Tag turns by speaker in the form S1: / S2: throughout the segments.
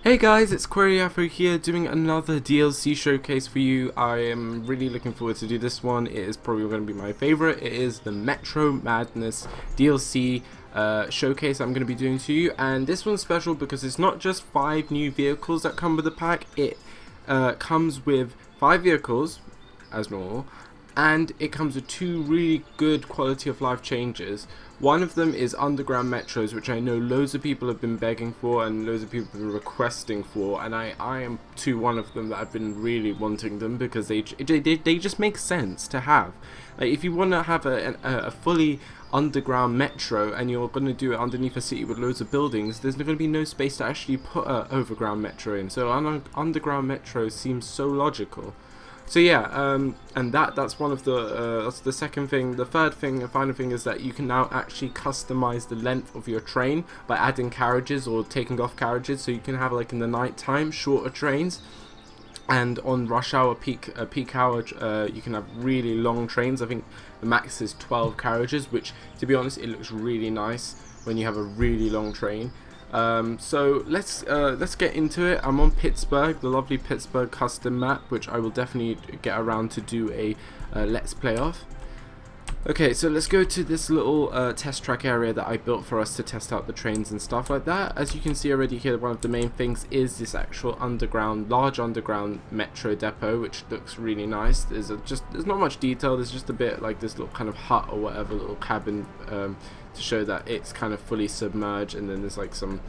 S1: Hey guys, it's Query Afro here doing another DLC showcase for you. I am really looking forward to do this one. It is probably going to be my favorite. It is the Metro Madness DLC showcase I'm going to be doing to you, and this one's special because it's not just 5 new vehicles that come with the pack. It comes with 5 vehicles as normal, and it comes with 2 really good quality of life changes. One of them is underground metros, which I know loads of people have been begging for and loads of people have been requesting for, and I am one of them that I've been really wanting them because they just make sense to have. Like, if you want to have a fully underground metro and you're going to do it underneath a city with loads of buildings, there's going to be no space to actually put an overground metro in. So an underground metro seems so logical. So yeah, and that's one of the that's the second thing. The third thing and final thing is that you can now actually customize the length of your train by adding carriages or taking off carriages. So you can have, like, in the night time, shorter trains, and on rush hour, peak hour, you can have really long trains. I think the max is 12 carriages, which, to be honest, it looks really nice when you have a really long train. So let's get into it. I'm on Pittsburgh, the lovely Pittsburgh custom map, which I will definitely get around to do a let's play of. Okay, so let's go to this little test track area that I built for us to test out the trains and stuff like that. As you can see already here, one of the main things is this actual large underground metro depot, which looks really nice. There's not much detail. There's just a bit like this little kind of hut or whatever, little cabin, to show that it's kind of fully submerged, and then there's like some,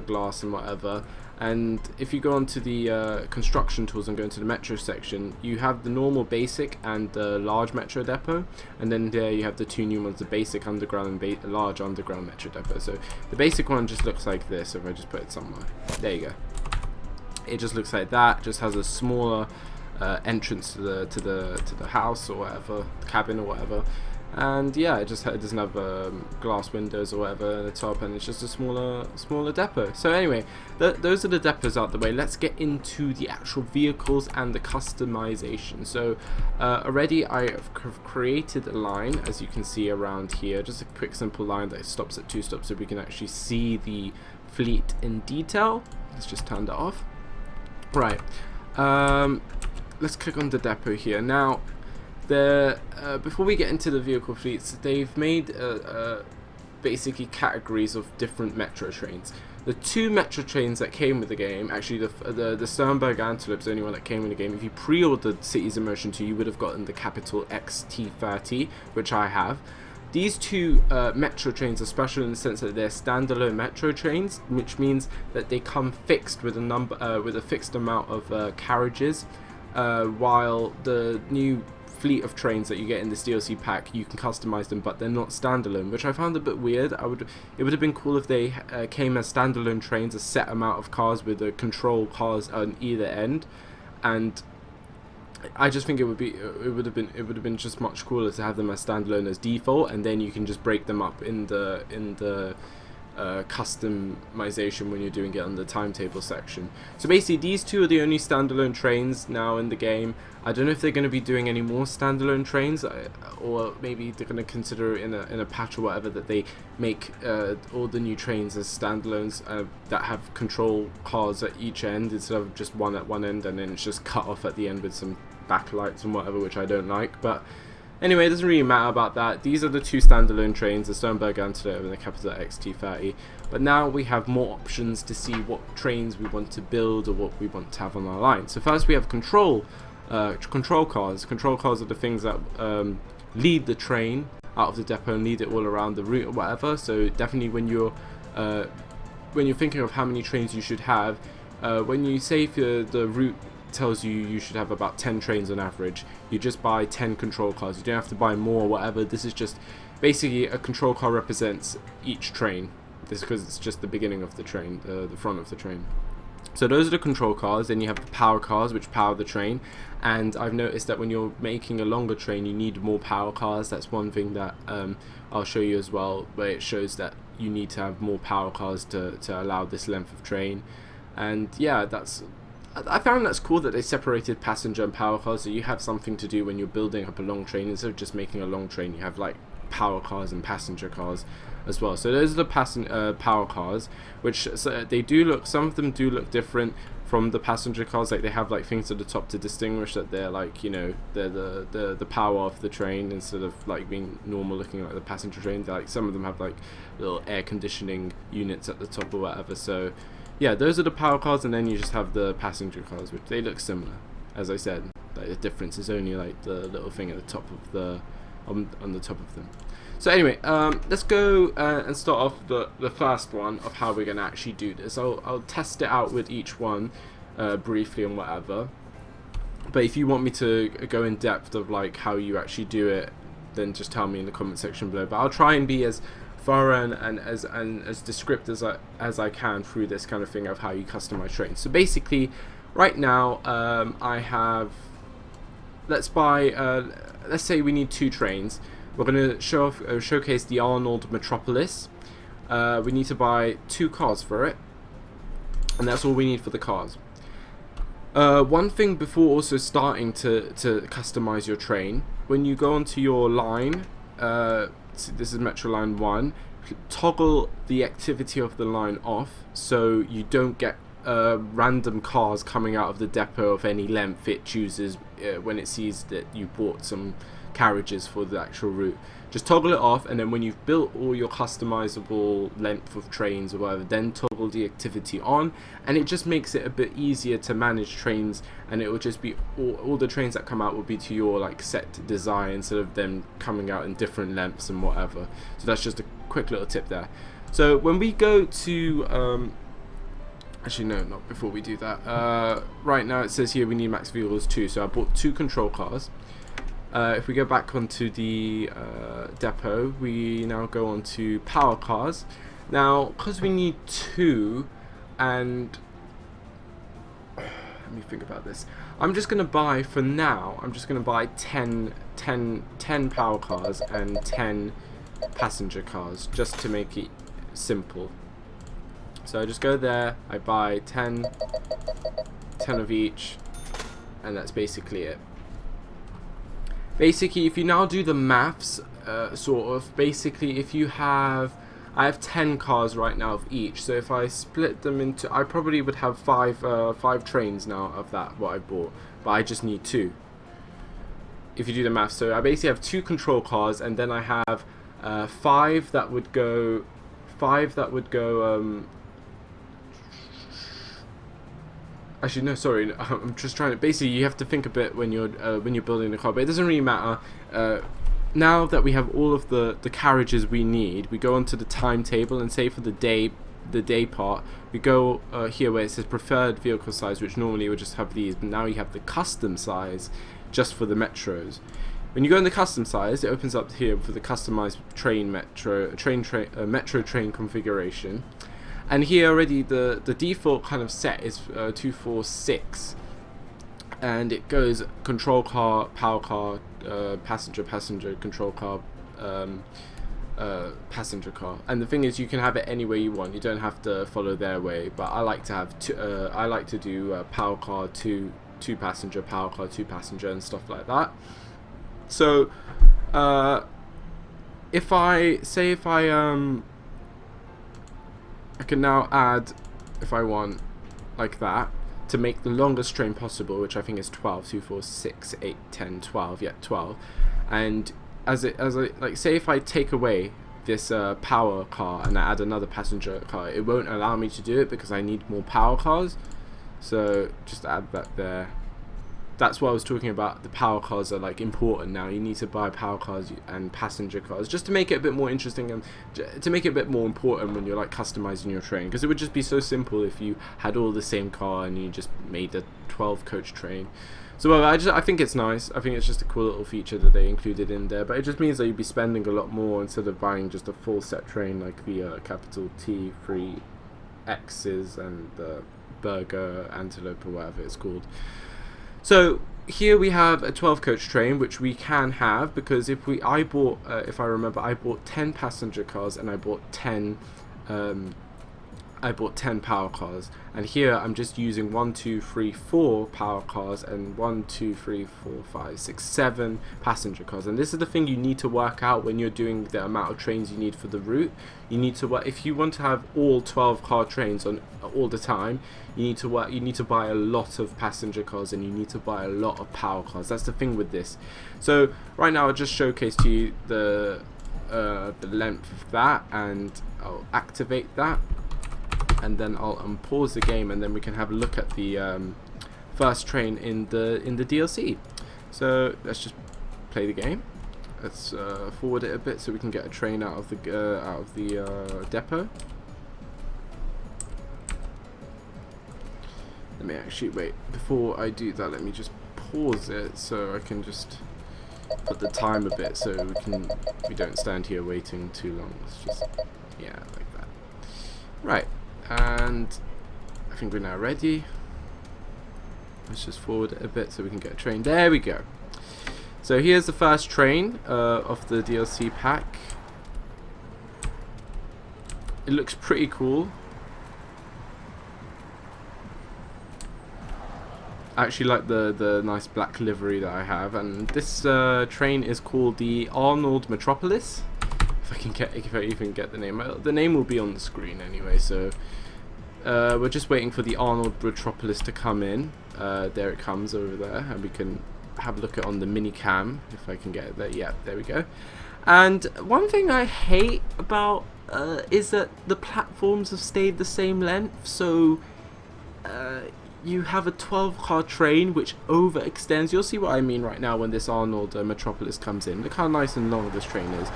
S1: glass and whatever. And if you go onto the construction tools and go into the metro section, you have the normal basic and the large metro depot, and then there you have the 2 new ones, the basic underground and large underground metro depot. So the basic one just looks like this. If I just put it somewhere, there you go. It just looks like that. Just has a smaller entrance to the house or whatever, the cabin or whatever. And yeah, it doesn't have glass windows or whatever at the top, and it's just a smaller depot. So anyway, those are the depots out the way. Let's get into the actual vehicles and the customization. So already I have created a line, as you can see around here, just a quick simple line that stops at 2 stops so we can actually see the fleet in detail. Let's just turn that off. Right, let's click on the depot here. Now, before we get into the vehicle fleets, they've made basically categories of different metro trains. The 2 metro trains that came with the game, actually the Sternberg Antelope is the only one that came in the game. If you pre-ordered Cities in Motion 2, you would have gotten the Capital XT30, which I have. These 2 metro trains are special in the sense that they're standalone metro trains, which means that they come fixed with a fixed amount of carriages, while the new fleet of trains that you get in this DLC pack, you can customize them, but they're not standalone, which I found a bit weird. It would have been cool if they came as standalone trains, a set amount of cars with the control cars on either end, and I just think it would have been just much cooler to have them as standalone as default, and then you can just break them up in the customization when you're doing it on the timetable section. So basically, these 2 are the only standalone trains now in the game. I don't know if they're going to be doing any more standalone trains, or maybe they're going to consider in a patch or whatever that they make all the new trains as standalones that have control cars at each end instead of just one at one end, and then it's just cut off at the end with some backlights and whatever, which I don't like. But anyway, it doesn't really matter about that. These are the 2 standalone trains, the Sternberg Antelope and the Capital XT30. But now we have more options to see what trains we want to build or what we want to have on our line. So first we have control cars. Control cars are the things that lead the train out of the depot and lead it all around the route or whatever. So definitely when you're thinking of how many trains you should have, when you say if the route tells you should have about 10 trains on average, you just buy 10 control cars. You don't have to buy more or whatever. This is just basically a control car represents each train. This because it's just the beginning of the train, the front of the train. So those are the control cars. Then you have the power cars, which power the train, and I've noticed that when you're making a longer train, you need more power cars. That's one thing that I'll show you as well, where it shows that you need to have more power cars to allow this length of train. And yeah, I found that's cool that they separated passenger and power cars, so you have something to do when you're building up a long train. Instead of just making a long train, you have like power cars and passenger cars as well. So those are the power cars, which they do look, some of them do look different from the passenger cars. Like they have like things at the top to distinguish that they're like, you know, they're the power of the train, instead of like being normal looking like the passenger train. They're like, some of them have like little air conditioning units at the top or whatever. So yeah, those are the power cars, and then you just have the passenger cars, which they look similar. As I said, like the difference is only like the little thing at the top of the on the top of them. So anyway, let's go and start off the first one of how we're gonna actually do this. I'll test it out with each one briefly and whatever. But if you want me to go in depth of like how you actually do it, then just tell me in the comment section below. But I'll try and be as thorough and as descriptive as I can through this kind of thing of how you customize trains. So basically, right now I have, let's say we need 2 trains. We're going to showcase the Arnold Metropolis. We need to buy 2 cars for it, and that's all we need for the cars. One thing before also starting to customize your train, when you go onto your line, this is Metro Line 1, toggle the activity of the line off so you don't get random cars coming out of the depot of any length it chooses when it sees that you bought some carriages for the actual route. Just toggle it off, and then when you've built all your customizable length of trains or whatever, then toggle the activity on, and it just makes it a bit easier to manage trains, and it will just be all the trains that come out will be to your like set design, instead of them coming out in different lengths and whatever. So that's just a quick little tip there. So when we go to actually no, not before we do that, right now it says here we need max vehicles 2, so I bought 2 control cars. If we go back onto the depot, we now go on to power cars. Now, because we need 2, and let me think about this. I'm just going to buy, for now, I'm just going to buy 10 power cars and 10 passenger cars, just to make it simple. So I just go there, I buy 10 of each, and that's basically it. Basically, if you now do the maths, basically if you have, I have 10 cars right now of each, so if I split them into, I probably would have 5 trains now of that, what I bought, but I just need 2. If you do the maths, so I basically have 2 control cars, and then I have 5 that would go, actually, no, sorry. I'm just trying to. Basically, you have to think a bit when you're building the car, but it doesn't really matter. Now that we have all of the carriages we need, we go onto the timetable, and say for the day part, we go here where it says preferred vehicle size, which normally would just have these, but now you have the custom size just for the metros. When you go in the custom size, it opens up here for the customized metro train configuration. And here already the default kind of set is 246, and it goes control car, power car, passenger, control car, passenger car. And the thing is, you can have it any way you want. You don't have to follow their way. But I like to have I like to do power car 2 passenger, power car 2 passenger, and stuff like that. So if I can now add, if I want, like that, to make the longest train possible, which I think is 12, 2, 4, 6, 8, 10, 12, yeah, 12. And as I like, say if I take away this power car and I add another passenger car, it won't allow me to do it because I need more power cars. So just add that there. That's what I was talking about. The power cars are like important now. You need to buy power cars and passenger cars just to make it a bit more interesting and to make it a bit more important when you're like customizing your train, because it would just be so simple if you had all the same car and you just made a 12 coach train. So well, I think it's nice. I think it's just a cool little feature that they included in there, but it just means that you'd be spending a lot more instead of buying just a full set train like the capital T3 X's and the Burger Antelope or whatever it's called. So here we have a 12 coach train, which we can have because if I bought 10 passenger cars and I bought 10 I bought 10 power cars, and here I'm just using 1, 2, 3, 4 power cars and 1, 2, 3, 4, 5, 6, 7 passenger cars. And this is the thing you need to work out when you're doing the amount of trains you need for the route. You need to work, if you want to have all 12 car trains on all the time, you need to buy a lot of passenger cars, and you need to buy a lot of power cars. That's the thing with this. So right now I'll just showcase to you the length of that, and I'll activate that. And then I'll unpause the game, and then we can have a look at the first train in the DLC. So let's just play the game. Let's forward it a bit so we can get a train out of the depot. Let me actually wait. Before I do that, let me just pause it so I can just put the time a bit so we don't stand here waiting too long. Let's just, yeah, like that. Right. And I think we're now ready. Let's just forward it a bit so we can get a train. There we go. So here's the first train of the DLC pack. It looks pretty cool. I actually like the nice black livery that I have, and this train is called the Arnold Metropolis. If I even get the name. The name will be on the screen anyway, so we're just waiting for the Arnold Metropolis to come in. There it comes over there, and we can have a look at on the mini cam if I can get it there. Yeah, there we go. And one thing I hate about is that the platforms have stayed the same length, so you have a 12-car train which overextends. You'll see what I mean right now when this Arnold Metropolis comes in. Look how nice and long this train is.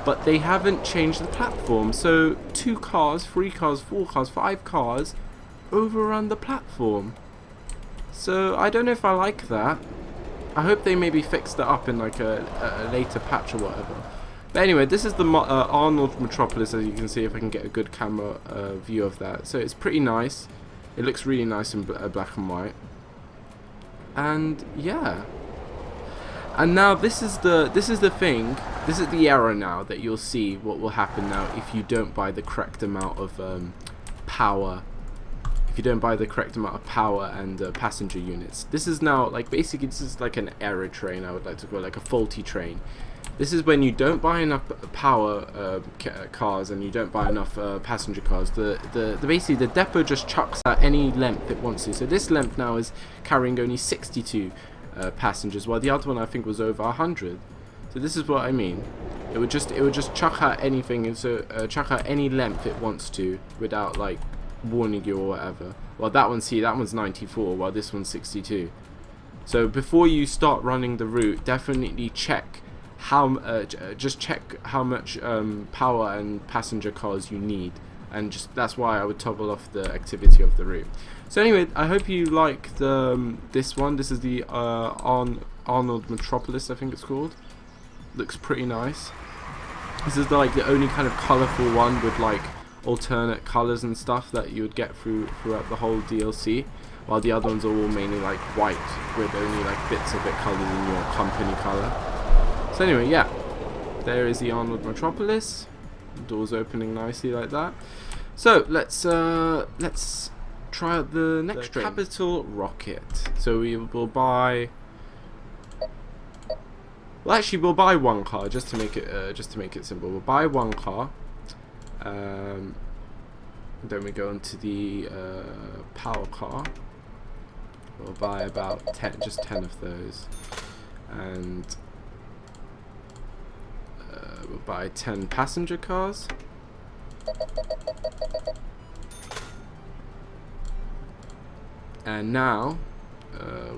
S1: But they haven't changed the platform, so 2 cars, 3 cars, 4 cars, 5 cars overrun the platform. So I don't know if I like that. I hope they maybe fix that up in like a later patch or whatever. But anyway, this is the Arnold Metropolis, as you can see if I can get a good camera view of that. So it's pretty nice. It looks really nice in black and white. And yeah. And now this is the thing. This is the error now that you'll see what will happen now if you don't buy the correct amount of power. If you don't buy the correct amount of power and passenger units. This is now like basically this is like an error train. I would like to call it, like a faulty train. This is when you don't buy enough power cars and you don't buy enough passenger cars. Basically the depot just chucks out any length it wants to. So this length now is carrying only 62 passengers, while the other one I think was over 100. So this is what I mean. It would just chuck out anything, and so chuck out any length it wants to without like warning you or whatever. Well, that one's 94, while this one's 62. So before you start running the route, definitely check just check how much power and passenger cars you need, and just that's why I would toggle off the activity of the route. So anyway, I hope you like this one. This is the Arnold Metropolis, I think it's called. Looks pretty nice. This is the only kind of colourful one with like alternate colours and stuff that you would get throughout the whole DLC, while the other ones are all mainly like white with only like bits of it coloured in your company colour. So anyway, yeah, there is the Arnold Metropolis. Doors opening nicely like that. So let's try out the next train. Capital Rocket. So we will buy. Well, actually, we'll buy 1 car just to make it simple. We'll buy 1 car. Then we go into the power car. We'll buy about just 10 of those, and we'll buy 10 passenger cars. And now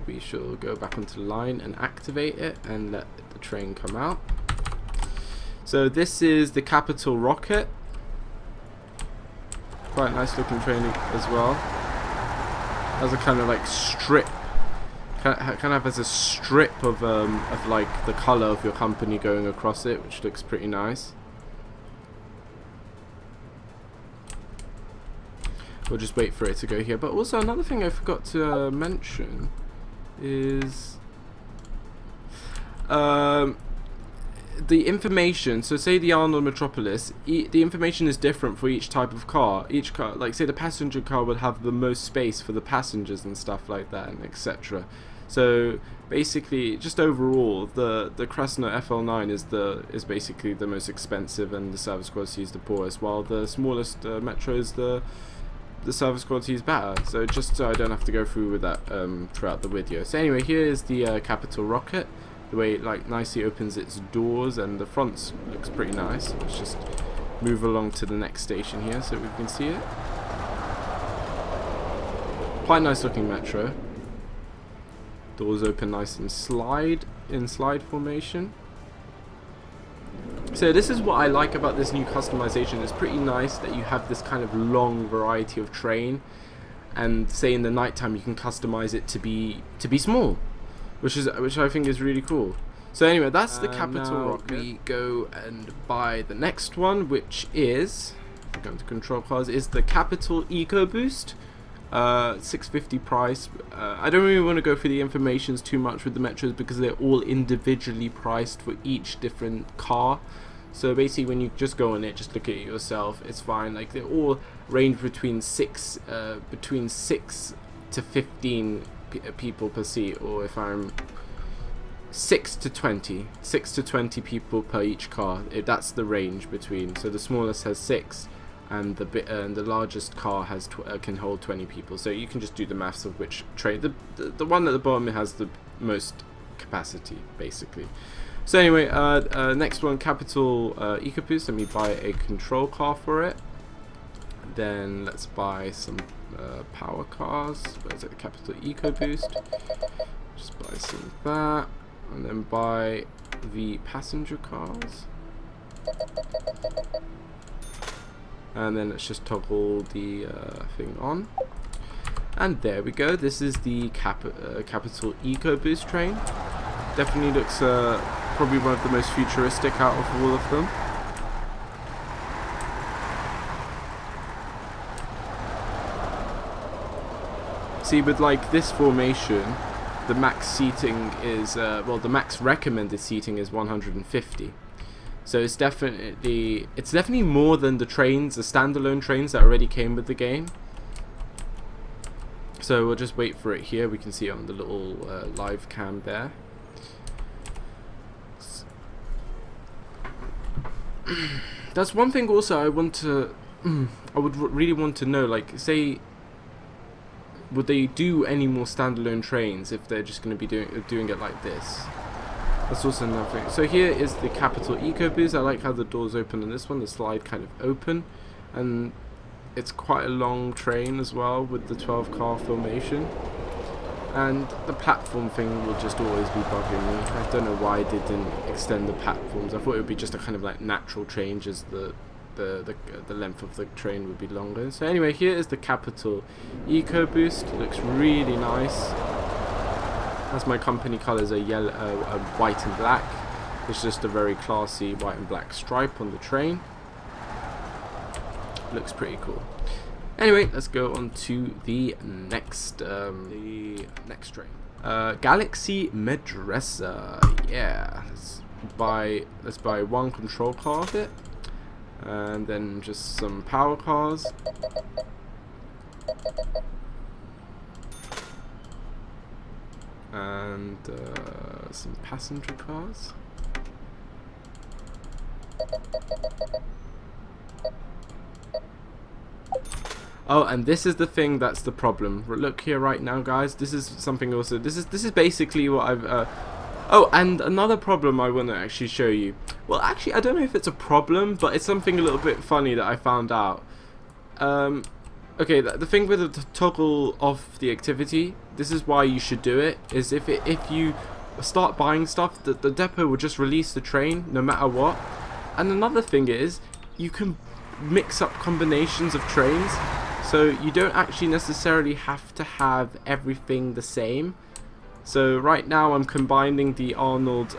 S1: we shall go back onto the line and activate it and let the train come out. So this is the Capital Rocket. Quite nice looking train as well. Has a kind of like strip, kind of has a strip of like the color of your company going across it, which looks pretty nice. We'll just wait for it to go here. But also another thing I forgot to mention is the information, so say the Arnold Metropolis, the information is different for each type of car. Each car, like say the passenger car would have the most space for the passengers and stuff like that, and etc. So basically, just overall, the Krasner FL9 is basically the most expensive, and the service quality is the poorest, while the smallest Metro is the service quality is better. So just so I don't have to go through with that throughout the video. So anyway, here is the Capital Rocket. The way it like nicely opens its doors, and the front looks pretty nice. Let's just move along to the next station here so we can see it. Quite nice looking Metro. Doors open nice and slide formation. So this is what I like about this new customization. It's pretty nice that you have this kind of long variety of train, and say in the nighttime you can customize it to be small, which I think is really cool. So anyway, that's the Capital Rocket. We go and buy the next one, which is, going to control cars, is the Capital Ecoboost. 650 price. I don't really want to go through the informations too much with the Metros because they're all individually priced for each different car. So basically, when you just go on it, just look at it yourself. It's fine. Like they all range between 6 to 15 people per seat, or if I'm 6 to 20 people per each car. That's the range between. So the smallest has 6. And the largest car has can hold 20 people. So you can just do the maths of which train. The one at the bottom has the most capacity, basically. So anyway, next one, Capital Ecoboost. Let me buy a control car for it. Then let's buy some power cars. Where's it? Capital Ecoboost. Just buy some of that, and then buy the passenger cars. And then let's just toggle the thing on, and there we go. This is the Capital Ecoboost train. Definitely looks probably one of the most futuristic out of all of them. See, with like this formation, the max seating is well, the max recommended seating is 150. So it's definitely more than the standalone trains that already came with the game. So we'll just wait for it here. We can see it on the little live cam there. That's one thing also I would really want to know, like say, would they do any more standalone trains if they're just going to be doing it like this? That's also another thing. So here is the Capital Ecoboost. I like how the doors open on this one, the slide kind of open, and it's quite a long train as well with the 12 car formation. And the platform thing will just always be bugging me. I don't know why they didn't extend the platforms. I thought it would be just a kind of like natural change, as the length of the train would be longer. So anyway, here is the Capital Ecoboost. It looks really nice. As my company colours are yellow, white and black. It's just a very classy white and black stripe on the train. Looks pretty cool. Anyway, let's go on to the next train. Galaxy Medresa. Yeah, let's buy one control car of it, and then just some power cars. And some passenger cars. Oh, and this is the thing that's the problem. Look here right now, guys. This is something also. This is basically what I've. Oh, and another problem I want to actually show you. Well, actually, I don't know if it's a problem, but it's something a little bit funny that I found out. Okay, the thing with the toggle off the activity, this is why you should do it, is if you start buying stuff, the depot will just release the train no matter what. And another thing is, you can mix up combinations of trains, so you don't actually necessarily have to have everything the same. So right now I'm combining the Arnold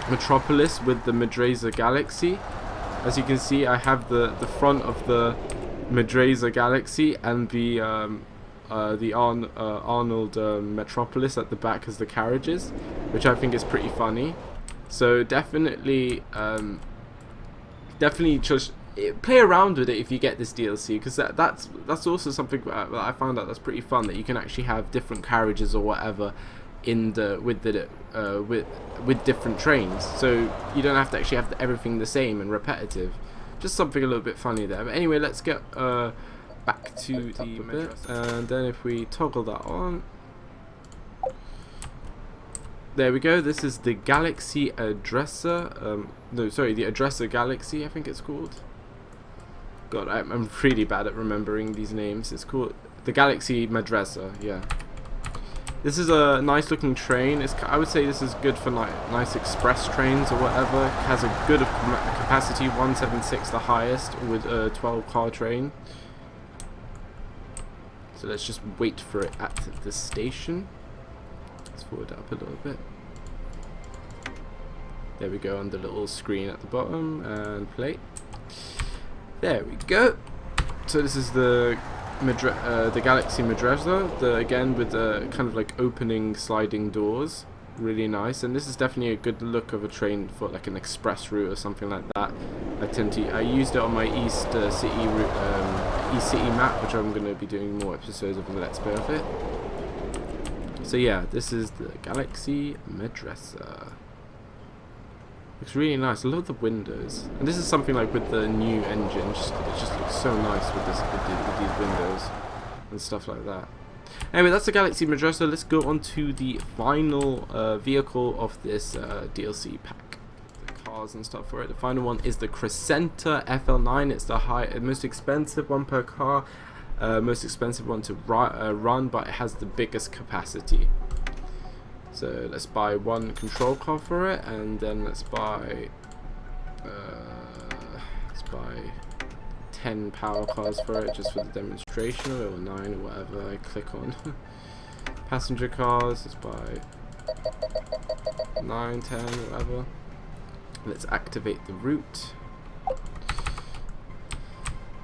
S1: Metropolis with the Madrid Galaxy. As you can see, I have the front of the Madrid Galaxy and the Arnold Metropolis at the back as the carriages, which I think is pretty funny. So definitely definitely just play around with it if you get this DLC, because that's also something that I found out that's pretty fun, that you can actually have different carriages or whatever in the with different trains, so you don't have to actually have everything the same and repetitive. Just something a little bit funny there. But anyway, let's get back to the bit, and then if we toggle that on, there we go. This is the Galaxy Addresser. No, sorry, the Addresser Galaxy, I think it's called. God, I'm really bad at remembering these names. It's called the Galaxy Madresa. Yeah. This is a nice looking train. I would say this is good for nice express trains or whatever. It has a good capacity, 176 the highest, with a 12 car train. So let's just wait for it at the station. Let's forward it up a little bit. There we go, on the little screen at the bottom, and play. There we go. So this is the Galaxy Madresa, again with the kind of like opening sliding doors, really nice. And this is definitely a good look of a train for like an express route or something like that. I used it on my East City map, which I'm going to be doing more episodes of the Let's Play of it. So yeah, this is the Galaxy Madresa. Looks really nice. I love the windows, and this is something like with the new engine. It just looks so nice with these windows and stuff like that. Anyway, that's the Galaxy Madresa. Let's go on to the final vehicle of this DLC pack. The cars and stuff for it. The final one is the Crescenta FL9. It's the most expensive one per car, most expensive one to run, but it has the biggest capacity. So let's buy one control car for it, and then let's buy 10 power cars for it, just for the demonstration, or 9 or whatever I click on. Passenger cars, let's buy 9, 10, whatever. Let's activate the route.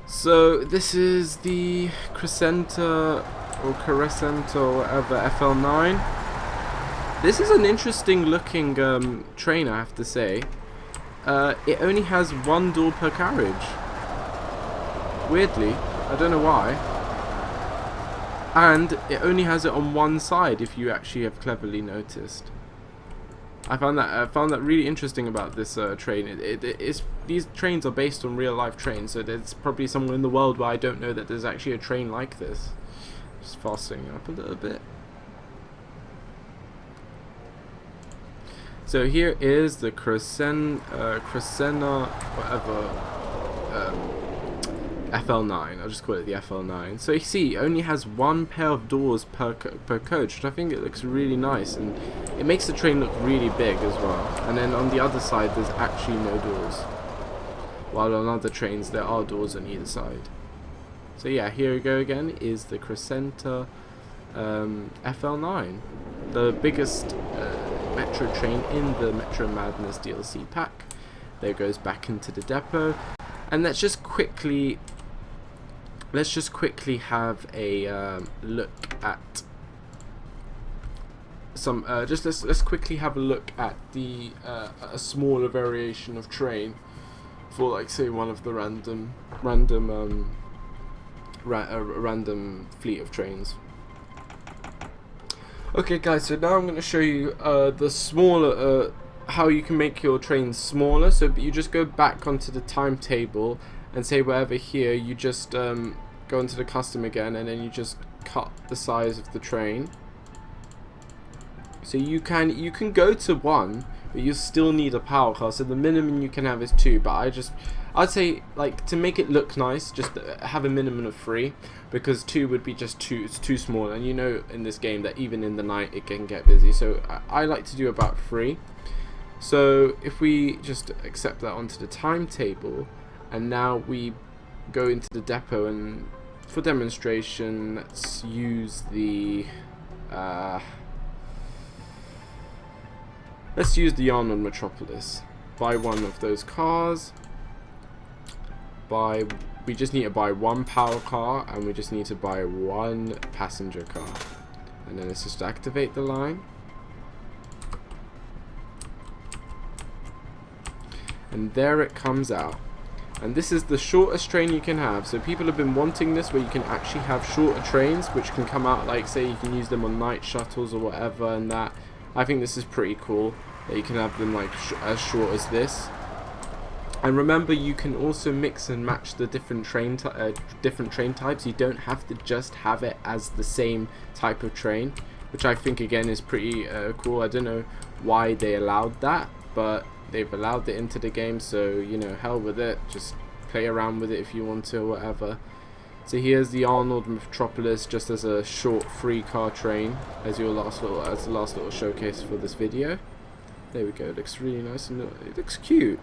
S1: So this is the Crescenta or whatever FL9. This is an interesting looking train, I have to say. It only has one door per carriage. Weirdly, I don't know why. And it only has it on one side, if you actually have cleverly noticed. I found that really interesting about this train. These trains are based on real life trains, so there's probably somewhere in the world where I don't know that there's actually a train like this. Just fastening up a little bit. So here is the Crescenta whatever FL9. I'll just call it the FL9. So you see, it only has one pair of doors per coach, which I think it looks really nice, and it makes the train look really big as well. And then on the other side, there's actually no doors, while on other trains there are doors on either side. So yeah, here we go again. Is the Crescenta FL9, the biggest metro train in the Metro Madness DLC pack. There goes back into the depot, and let's just quickly have a look at some. Let's quickly have a look at the a smaller variation of train for, like, say, one of the random fleet of trains. Okay guys, so now I'm going to show you the smaller, how you can make your trains smaller. So you just go back onto the timetable and say wherever here, you just go into the custom again, and then you just cut the size of the train. So you can go to 1, but you still need a power car. So the minimum you can have is 2, but I'd say, like, to make it look nice, just have a minimum of 3, because 2 would be just it's too small, and you know in this game that even in the night it can get busy. So I like to do about 3. So if we just accept that onto the timetable, and now we go into the depot, and for demonstration, let's use the Arnold Entropolis. Buy one of those cars. We just need to buy 1 power car, and we just need to buy 1 passenger car. And then let's just activate the line. and there it comes out. And this is the shortest train you can have. So people have been wanting this, where you can actually have shorter trains which can come out, like say you can use them on night shuttles or whatever, and that I think this is pretty cool that you can have them like as short as this. And remember, you can also mix and match the different train types. You don't have to just have it as the same type of train, which I think again is pretty cool. I don't know why they allowed that, but they've allowed it into the game, so you know, hell with it. Just play around with it if you want to, or whatever. So here's the Arnold Metropolis, just as a short free car train, as the last little showcase for this video. There we go. It looks really nice and it looks cute.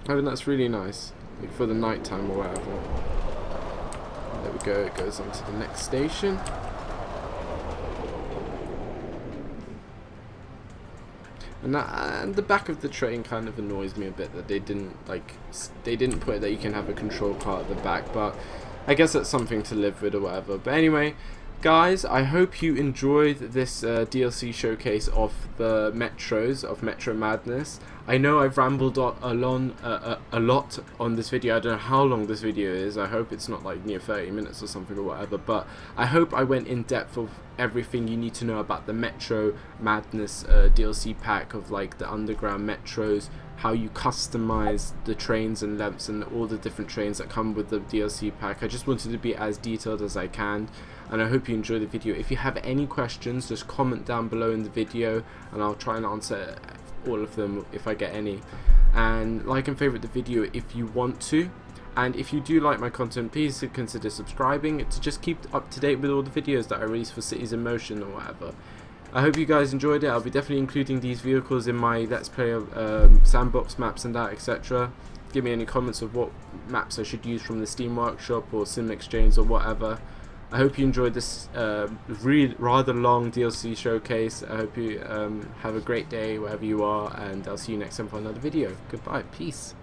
S1: I think that's really nice, like for the night time or whatever. There we go. It goes on to the next station. And the back of the train kind of annoys me a bit, that they didn't put it that you can have a control car at the back, but I guess that's something to live with or whatever. But anyway, guys, I hope you enjoyed this DLC showcase of the Metros, of Metro Madness. I know I've rambled a lot on this video. I don't know how long this video is. I hope it's not like near 30 minutes or something or whatever, but I hope I went in depth of everything you need to know about the Metro Madness DLC pack, of like the underground metros, how you customize the trains and lengths and all the different trains that come with the DLC pack. I just wanted to be as detailed as I can, and I hope you enjoy the video. If you have any questions, just comment down below in the video and I'll try and answer all of them if I get any. And like and favorite the video if you want to, and if you do like my content, please consider subscribing to just keep up to date with all the videos that I release for Cities in Motion or whatever. I hope you guys enjoyed it. I'll be definitely including these vehicles in my Let's Play of sandbox maps and that, etc. Give me any comments of what maps I should use from the Steam Workshop or Sim Exchange or whatever. I hope you enjoyed this rather long DLC showcase. I hope you have a great day wherever you are, and I'll see you next time for another video. Goodbye. Peace.